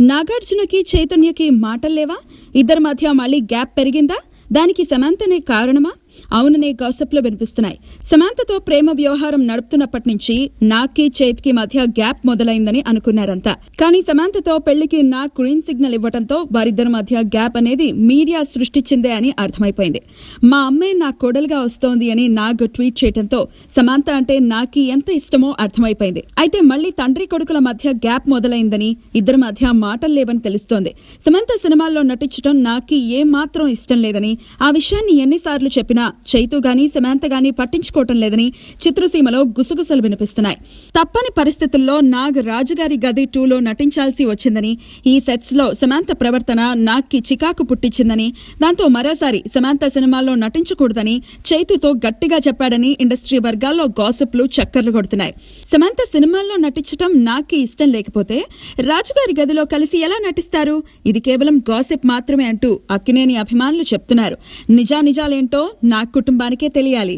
నాగార్జునకి చైతన్యకి మాటల్లేవా? ఇద్దరి మధ్య మళ్లీ గ్యాప్ పెరిగిందా? దానికి సమంతనే కారణమా? అవుననే గాసిప్లు వినిపిస్తున్నాయి. సమంతతో ప్రేమ వ్యవహారం నడుపుతున్నప్పటి నుంచి నాగ్కి చైత్కి మధ్య గ్యాప్ మొదలైందని అనుకున్నారంతా. కానీ సమంతతో పెళ్లికి నాగ్ గ్రీన్ సిగ్నల్ ఇవ్వడంతో వారిద్దరి మధ్య గ్యాప్ అనేది మీడియా సృష్టించిందే అని అర్థమైపోయింది. మా అమ్మే నా కోడలుగా వస్తోంది అని నాగ్ ట్వీట్ చేయడంతో సమంత అంటే నాగ్కి ఎంత ఇష్టమో అర్థమైపోయింది. అయితే మళ్లీ తండ్రి కొడుకుల మధ్య గ్యాప్ మొదలైందని, ఇద్దరి మధ్య మాటలు లేవని తెలుస్తోంది. సమంత సినిమాల్లో నటించడం నాగ్కి ఏమాత్రం ఇష్టం లేదని, ఆ విషయాన్ని ఎన్నిసార్లు చెప్పినా చైతు గాని సమంత గాని పట్టించుకోవటం లేదని చిత్రసీమలో గుసగుసలు వినిపిస్తున్నాయి. తప్పని పరిస్థితుల్లో నాగ్ రాజుగారి గది 2లో నటించాల్సి వచ్చిందని, ఈ సెట్స్ లో సమంత ప్రవర్తన నాగ్కి చికాకు పుట్టించిందని, దాంతో మరోసారి సమంత సినిమాల్లో నటించకూడదని చైతుతో గట్టిగా చెప్పాడని ఇండస్ట్రీ వర్గాల్లో గాసిప్లు చక్కర్లు కొడుతున్నాయి. సమంత సినిమాల్లో నటించడం నాగ్కి ఇష్టం లేకపోతే రాజుగారి గదిలో కలిసి ఎలా నటిస్తారు? ఇది కేవలం గాసిప్ మాత్రమే అంటూ అక్కినేని అభిమానులు చెప్తున్నారు. నిజానిజాలేంటో నాగ్ కుటుంబానికే తెలియాలి.